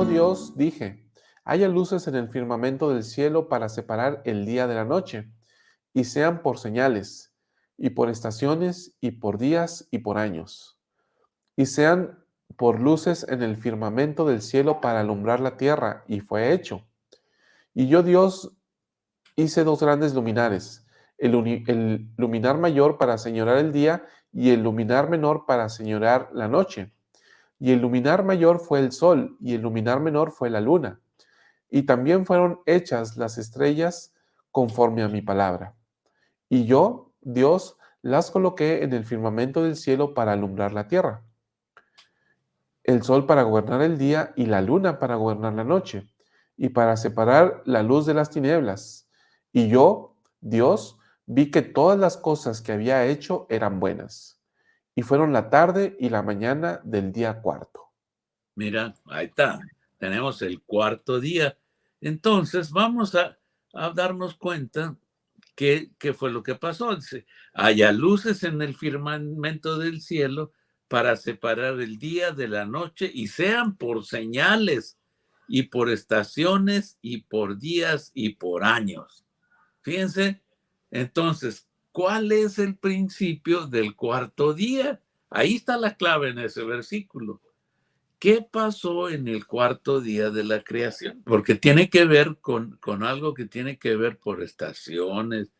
Dios, dije, haya luces en el firmamento del cielo para separar el día de la noche, y sean por señales, y por estaciones, y por días, y por años, y sean por luces en el firmamento del cielo para alumbrar la tierra, y fue hecho. Y yo, Dios, hice dos grandes luminares, el luminar mayor para señorar el día, y el luminar menor para señorar la noche. Y el luminar mayor fue el sol, y el luminar menor fue la luna. Y también fueron hechas las estrellas conforme a mi palabra. Y yo, Dios, las coloqué en el firmamento del cielo para alumbrar la tierra, el sol para gobernar el día y la luna para gobernar la noche, y para separar la luz de las tinieblas. Y yo, Dios, vi que todas las cosas que había hecho eran buenas. Y fueron la tarde y la mañana del día cuarto. Mira, ahí está. Tenemos el cuarto día. Entonces, vamos a darnos cuenta qué fue lo que pasó. Dice, haya luces en el firmamento del cielo para separar el día de la noche y sean por señales y por estaciones y por días y por años. Fíjense, entonces, ¿cuál es el principio del cuarto día? Ahí está la clave en ese versículo. ¿Qué pasó en el cuarto día de la creación? Porque tiene que ver con algo que tiene que ver por estaciones,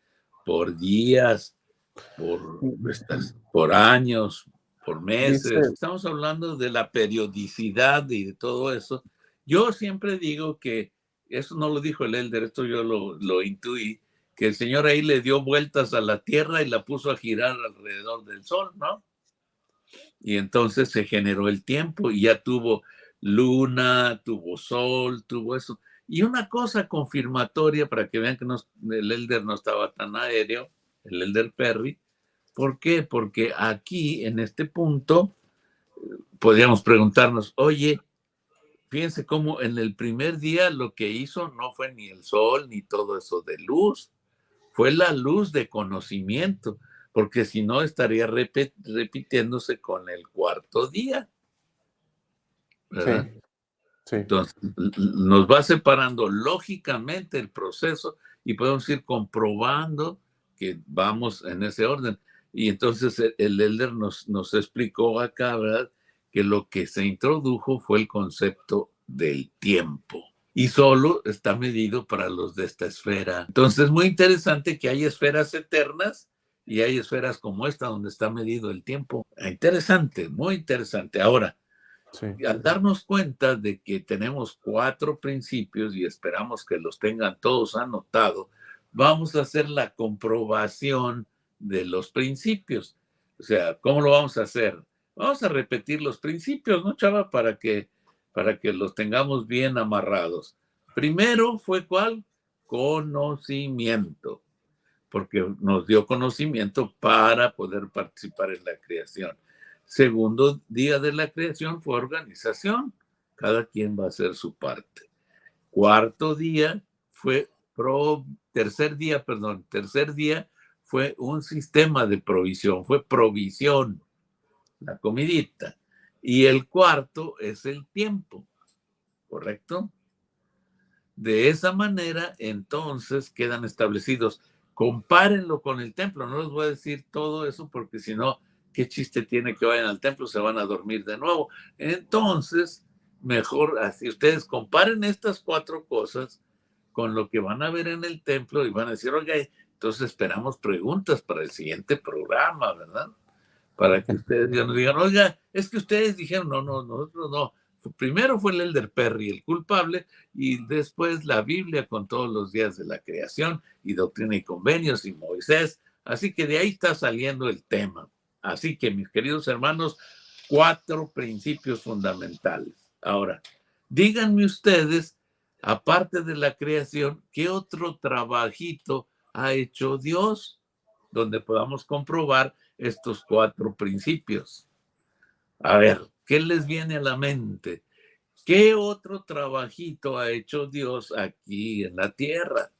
por días, por años, por Dice, meses. Estamos hablando de la periodicidad y de todo eso. Yo siempre digo que, eso no lo dijo el Elder, esto yo lo intuí, que el Señor ahí le dio vueltas a la tierra y la puso a girar alrededor del sol, ¿no? Y entonces se generó el tiempo y ya tuvo luna, tuvo sol, tuvo eso. Y una cosa confirmatoria para que vean que el Elder no estaba tan aéreo, el Elder Perry. ¿Por qué? Porque aquí, en este punto, podríamos preguntarnos, oye, fíjense cómo en el primer día lo que hizo no fue ni el sol ni todo eso de luz, fue la luz de conocimiento, porque si no estaría repitiéndose con el cuarto día, ¿verdad? sí, sí. Entonces, nos va separando lógicamente el proceso y podemos ir comprobando que vamos en ese orden. Y entonces el Elder nos explicó acá, ¿verdad?, que lo que se introdujo fue el concepto del tiempo. Y solo está medido para los de esta esfera. Entonces es muy interesante que hay esferas eternas y hay esferas como esta donde está medido el tiempo. Interesante, muy interesante. Ahora, Sí. al darnos cuenta de que tenemos 4 principios y esperamos que los tengan todos anotados, vamos a hacer la comprobación de los principios. O sea, ¿cómo lo vamos a hacer? Vamos a repetir los principios, ¿no, Chava? Para que los tengamos bien amarrados. Primero fue ¿cuál? Conocimiento, porque nos dio conocimiento para poder participar en la creación. Segundo día de la creación fue organización. Cada quien va a hacer su parte. Cuarto día fue, tercer día fue un sistema de provisión, fue provisión, la comidita. Y el cuarto es el tiempo, ¿correcto? De esa manera, entonces, quedan establecidos. Compárenlo con el templo. No les voy a decir todo eso porque si no, ¿qué chiste tiene que vayan al templo? Se van a dormir de nuevo. Entonces, mejor así. Ustedes comparen estas 4 cosas con lo que van a ver en el templo y van a decir, oiga, entonces esperamos preguntas para el siguiente programa, ¿verdad? Para que ustedes ya nos digan, oiga, es que ustedes dijeron, no, nosotros no. Primero fue el Elder Perry el culpable y después la Biblia con todos los días de la creación y doctrina y convenios y Moisés. Así que de ahí está saliendo el tema. Así que, mis queridos hermanos, 4 principios fundamentales. Ahora, díganme ustedes, aparte de la creación, ¿qué otro trabajito ha hecho Dios donde podamos comprobar estos 4 principios? A ver, ¿qué les viene a la mente? ¿Qué otro trabajito ha hecho Dios aquí en la tierra?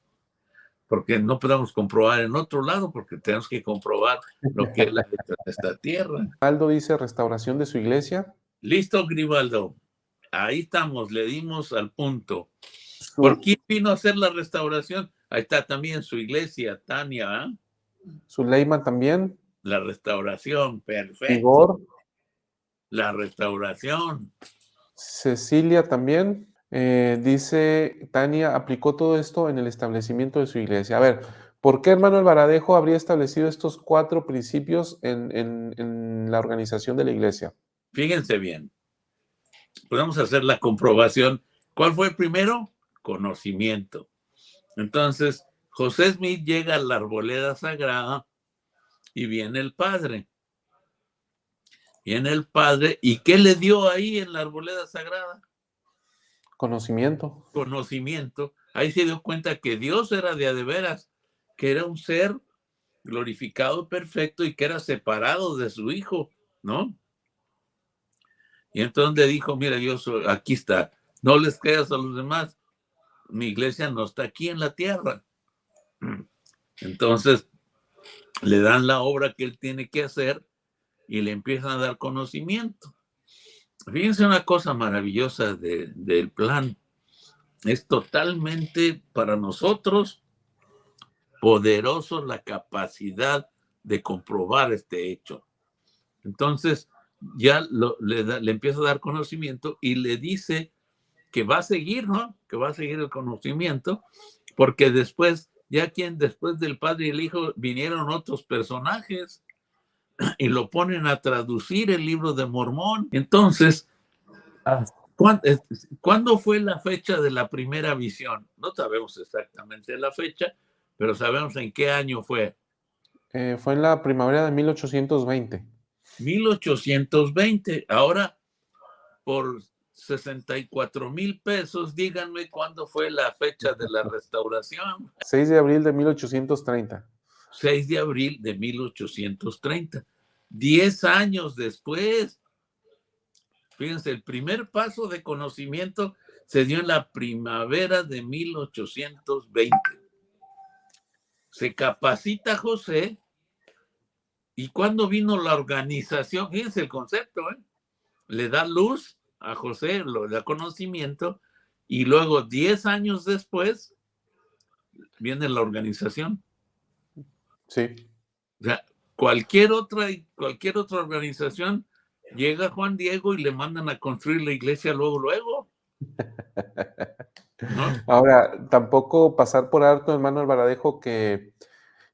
Porque no podemos comprobar en otro lado, porque tenemos que comprobar lo que Él ha hecho en esta tierra. Aldo dice restauración de su iglesia. ¿Listo, Grimaldo? Ahí estamos, le dimos al punto. ¿Por Su, quién vino a hacer la restauración? Ahí está también su iglesia, Tania, ¿eh? Suleiman también, La restauración, perfecto. Igor, La restauración. Cecilia también. Dice Tania, aplicó todo esto en el establecimiento de su iglesia. A ver, ¿por qué hermano Alvaradejo habría establecido estos 4 principios en la organización de la iglesia? Fíjense bien, podemos hacer la comprobación. ¿Cuál fue el primero? Conocimiento. Entonces, José Smith llega a la arboleda sagrada y viene el padre. Viene el padre, ¿y qué le dio ahí en la arboleda sagrada? Conocimiento. Conocimiento. Ahí se dio cuenta que Dios era de veras, que era un ser glorificado, perfecto, y que era separado de su hijo, ¿no? Y entonces le dijo, mira, Dios, aquí está, no les creas a los demás, mi iglesia no está aquí en la tierra. Entonces le dan la obra que él tiene que hacer y le empiezan a dar conocimiento. Fíjense una cosa maravillosa del plan. Es totalmente para nosotros poderoso la capacidad de comprobar este hecho. Entonces, ya le empieza a dar conocimiento y le dice que va a seguir, ¿no? Que va a seguir el conocimiento, porque después, ya quien después del padre y el hijo vinieron otros personajes y lo ponen a traducir el libro de Mormón. Entonces, ¿cuándo fue la fecha de la primera visión? No sabemos exactamente la fecha, pero sabemos en qué año fue. Fue en la primavera de 1820. 1820. Ahora, por 64,000 pesos, díganme cuándo fue la fecha de la restauración. 6 de abril de 1830. 6 de abril de 1830. 10 años después. Fíjense, el primer paso de conocimiento se dio en la primavera de 1820. Se capacita José y cuando vino la organización, fíjense el concepto, ¿eh? Le da luz a José, le da conocimiento y luego 10 años después viene la organización. Sí. O sea, cualquier otra organización llega Juan Diego y le mandan a construir la iglesia luego, ¿no? Ahora, tampoco pasar por alto, hermano Alvaradejo, que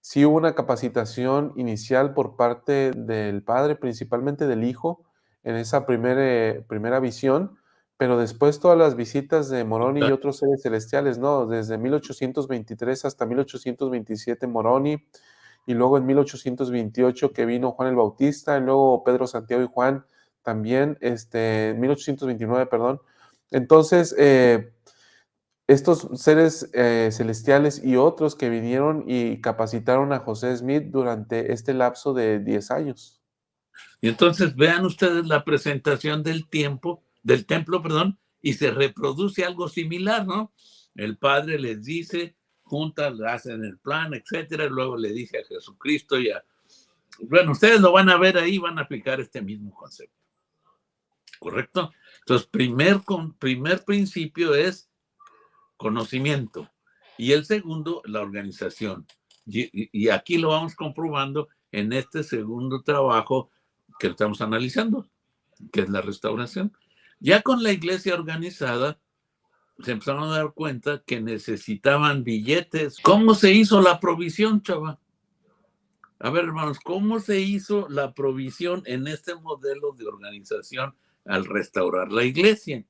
sí hubo una capacitación inicial por parte del padre, principalmente del hijo, en esa primera visión, pero después todas las visitas de Moroni y otros seres celestiales, ¿no? Desde 1823 hasta 1827 Moroni, y luego en 1828 que vino Juan el Bautista, y luego Pedro, Santiago y Juan también, en 1829, perdón. Entonces, estos seres celestiales y otros que vinieron y capacitaron a José Smith durante este lapso de 10 años. Y entonces vean ustedes la presentación del templo, perdón, y se reproduce algo similar, ¿no? El padre les dice, juntas, hacen el plan, etcétera, y luego le dice a Jesucristo y a... Bueno, ustedes lo van a ver ahí, van a aplicar este mismo concepto. ¿Correcto? Entonces, primer principio es conocimiento. Y el segundo, la organización. Y aquí lo vamos comprobando en este segundo trabajo que estamos analizando, que es la restauración. Ya con la iglesia organizada, se empezaron a dar cuenta que necesitaban billetes. ¿Cómo se hizo la provisión, chava? A ver, hermanos, ¿cómo se hizo la provisión en este modelo de organización al restaurar la iglesia?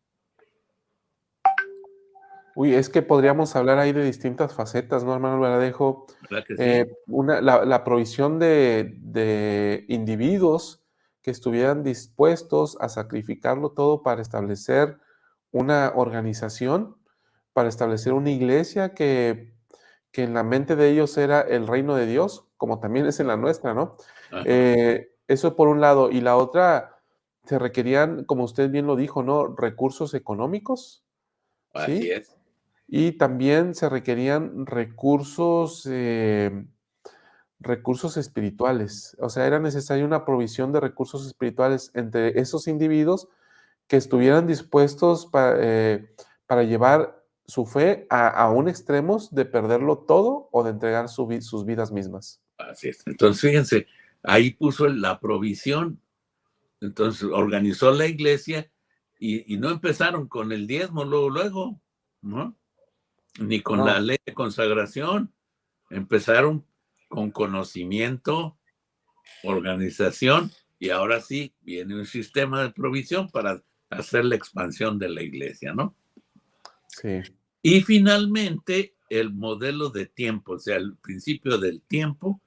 Uy, es que podríamos hablar ahí de distintas facetas, ¿no, hermano Verdejo? ¿Verdad que sí? La provisión de individuos que estuvieran dispuestos a sacrificarlo todo para establecer una organización, para establecer una iglesia que en la mente de ellos era el reino de Dios, como también es en la nuestra, ¿no? Ajá. Eso por un lado. Y la otra, se requerían, como usted bien lo dijo, ¿no? Recursos económicos, Así ¿sí? es. Y también se requerían recursos espirituales. O sea, era necesaria una provisión de recursos espirituales entre esos individuos que estuvieran dispuestos para llevar su fe a un extremo de perderlo todo o de entregar sus vidas mismas. Así es. Entonces, fíjense, ahí puso la provisión. Entonces, organizó la iglesia y no empezaron con el diezmo luego, ¿no? Ni con la No, ley de consagración. Empezaron con conocimiento, organización, y ahora sí viene un sistema de provisión para hacer la expansión de la iglesia, ¿no? sí, Y finalmente, el modelo de tiempo, o sea, el principio del tiempo.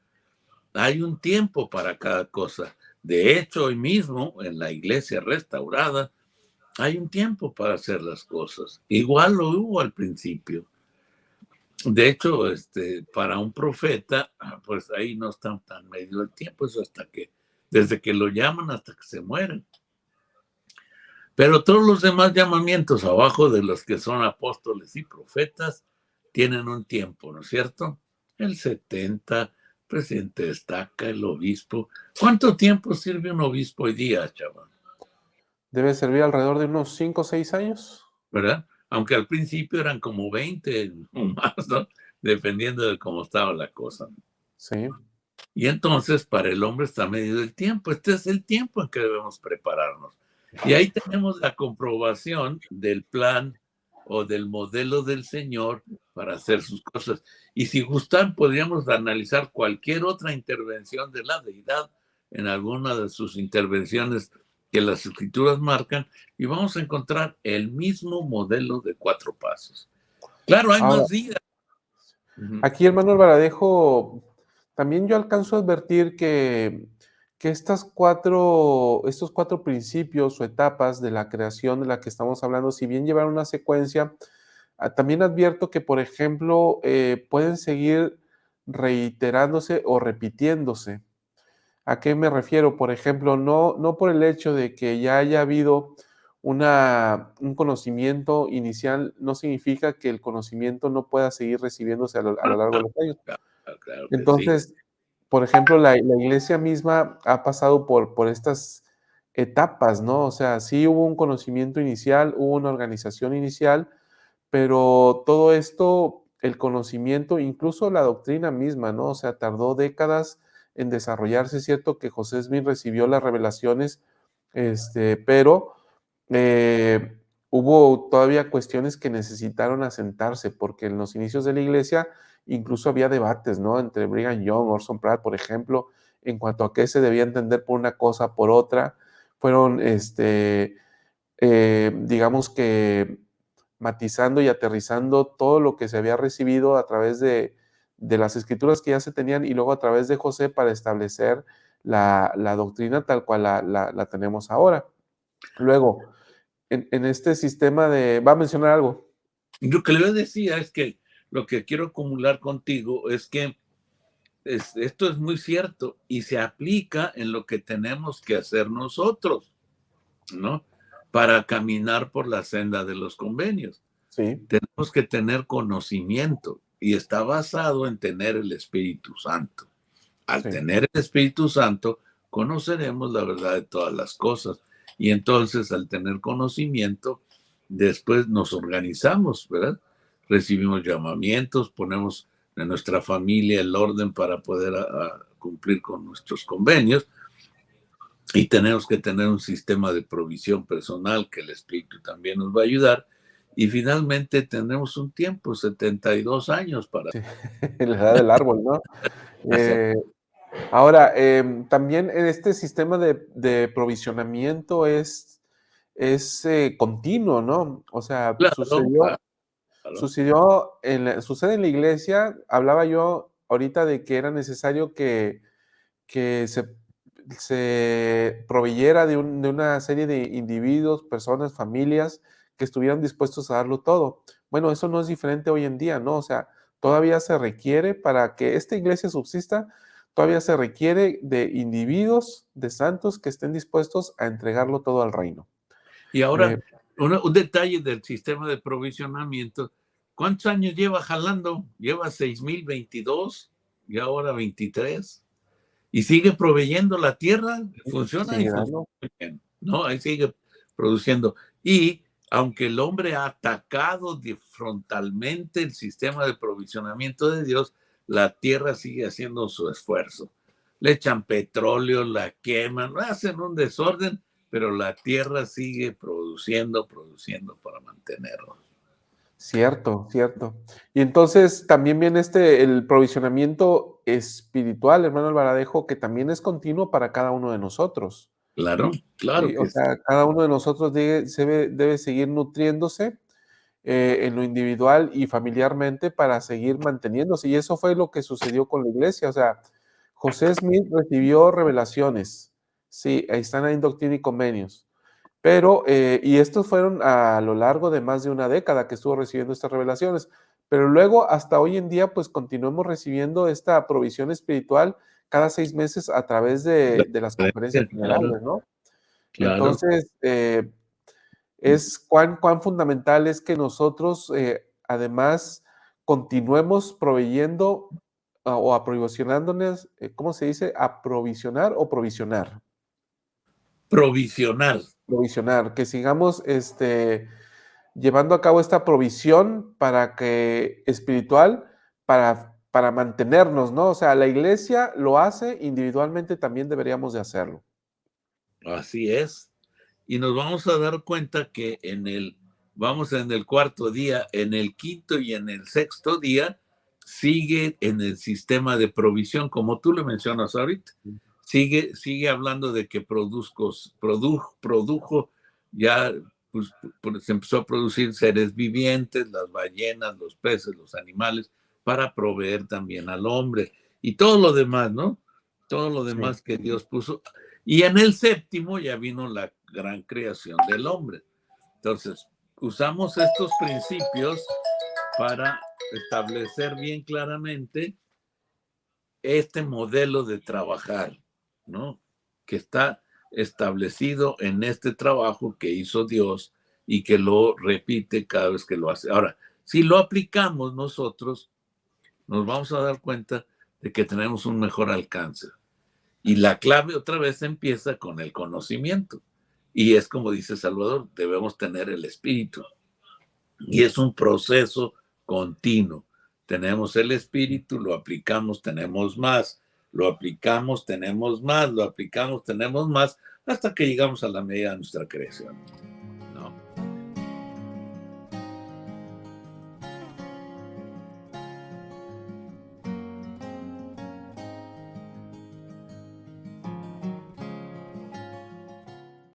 Hay un tiempo para cada cosa. De hecho, hoy mismo, en la iglesia restaurada, hay un tiempo para hacer las cosas. Igual lo hubo al principio. De hecho, para un profeta, pues ahí no está tan medio el tiempo, eso desde que lo llaman hasta que se mueren. Pero todos los demás llamamientos abajo de los que son apóstoles y profetas tienen un tiempo, ¿no es cierto? El 70, presidente destaca, el obispo. ¿Cuánto tiempo sirve un obispo hoy día, chaval? debe servir alrededor de unos 5 o 6 años. ¿Verdad? Aunque al principio eran como 20 o más, ¿no? Dependiendo de cómo estaba la cosa. Sí, Y entonces para el hombre está medido el tiempo. Este es el tiempo en que debemos prepararnos. Y ahí tenemos la comprobación del plan o del modelo del Señor para hacer sus cosas. Y si gustan, podríamos analizar cualquier otra intervención de la deidad en alguna de sus intervenciones que las escrituras marcan y vamos a encontrar el mismo modelo de 4 pasos. Claro, hay ahora, más días. Uh-huh. aquí, hermano Albaradejo, también yo alcanzo a advertir que estos cuatro principios o etapas de la creación de la que estamos hablando, si bien llevan una secuencia, también advierto que, por ejemplo, pueden seguir reiterándose o repitiéndose. ¿A qué me refiero? Por ejemplo, no por el hecho de que ya haya habido un conocimiento inicial, no significa que el conocimiento no pueda seguir recibiéndose a lo largo de los años. Claro que sí. Entonces, por ejemplo, la iglesia misma ha pasado por estas etapas, ¿no? O sea, sí hubo un conocimiento inicial, hubo una organización inicial, pero todo esto, el conocimiento, incluso la doctrina misma, ¿no? O sea, tardó décadas en desarrollarse. Es cierto que José Smith recibió las revelaciones, pero eh, hubo todavía cuestiones que necesitaron asentarse, porque en los inicios de la iglesia incluso había debates, ¿no? Entre Brigham Young, Orson Pratt, por ejemplo, en cuanto a qué se debía entender por una cosa, por otra. Fueron, digamos que matizando y aterrizando todo lo que se había recibido a través de las escrituras que ya se tenían y luego a través de José para establecer la doctrina tal cual la tenemos ahora. Luego, en este sistema de... ¿Va a mencionar algo? Lo que le decía es que lo que quiero acumular contigo es que esto es muy cierto y se aplica en lo que tenemos que hacer nosotros, ¿no? Para caminar por la senda de los convenios. Sí, Tenemos que tener conocimiento y está basado en tener el Espíritu Santo. Al sí. tener el Espíritu Santo, conoceremos la verdad de todas las cosas. Y entonces, al tener conocimiento, después nos organizamos, ¿verdad? Recibimos llamamientos, ponemos en nuestra familia el orden para poder cumplir con nuestros convenios y tenemos que tener un sistema de provisión personal que el Espíritu también nos va a ayudar. Y finalmente tenemos un tiempo, 72 años para Sí, la edad del árbol, ¿no? hacer. Eh, Ahora, también en este sistema de provisionamiento es continuo, ¿no? O sea, Claro, claro. sucede en la iglesia. Hablaba yo ahorita de que era necesario que se proveyera de una serie de individuos, personas, familias que estuvieran dispuestos a darlo todo. Bueno, eso no es diferente hoy en día, ¿no? O sea, todavía se requiere para que esta iglesia subsista, todavía se requiere de individuos, de santos que estén dispuestos a entregarlo todo al reino. Y Eh, ahora, un detalle del sistema de provisionamiento. ¿Cuántos años lleva jalando? Lleva 6,022 y ahora 23. Y sigue proveyendo la tierra. Funciona y sigue funciona dando. muy bien. ¿No? Ahí sigue produciendo. Y aunque el hombre ha atacado frontalmente el sistema de provisionamiento de Dios, la tierra sigue haciendo su esfuerzo. Le echan petróleo, la queman, hacen un desorden, pero la tierra sigue produciendo para mantenernos. Cierto, cierto. Y entonces también viene el provisionamiento espiritual, hermano Alvaradejo, que también es continuo para cada uno de nosotros. Claro, claro Sí, o que sí. sea, cada uno de nosotros debe seguir nutriéndose en lo individual y familiarmente para seguir manteniéndose. Y eso fue lo que sucedió con la iglesia. O sea, José Smith recibió revelaciones. Sí, ahí están ahí en Doctrina y Convenios. Pero, y estos fueron a lo largo de más de una década que estuvo recibiendo estas revelaciones. Pero luego, hasta hoy en día, pues continuamos recibiendo esta provisión espiritual cada 6 meses a través de las conferencias Claro, generales, ¿no? claro. Entonces, es cuán fundamental es que nosotros, además, continuemos proveyendo o aprovisionándonos, ¿cómo se dice? ¿Aprovisionar o provisionar? Provisionar. Provisionar, que sigamos llevando a cabo esta provisión para que espiritual, para mantenernos, ¿no? O sea, la iglesia lo hace, individualmente también deberíamos de hacerlo. Así es. Y nos vamos a dar cuenta que vamos en el cuarto día, en el quinto y en el sexto día, sigue en el sistema de provisión, como tú le mencionas ahorita. Sigue hablando de que produjo ya, pues, se empezó a producir seres vivientes, las ballenas, los peces, los animales, para proveer también al hombre y todo lo demás, ¿no? Todo lo Sí, demás que Dios puso. Y en el séptimo ya vino la gran creación del hombre. Entonces, usamos estos principios para establecer bien claramente este modelo de trabajar, ¿no? Que está establecido en este trabajo que hizo Dios y que lo repite cada vez que lo hace. Ahora, si lo aplicamos nosotros, nos vamos a dar cuenta de que tenemos un mejor alcance. Y la clave otra vez empieza con el conocimiento. Y es como dice Salvador, debemos tener el espíritu. Y es un proceso continuo. Tenemos el espíritu, lo aplicamos, tenemos más, lo aplicamos, tenemos más, lo aplicamos, tenemos más, hasta que llegamos a la medida de nuestra creación.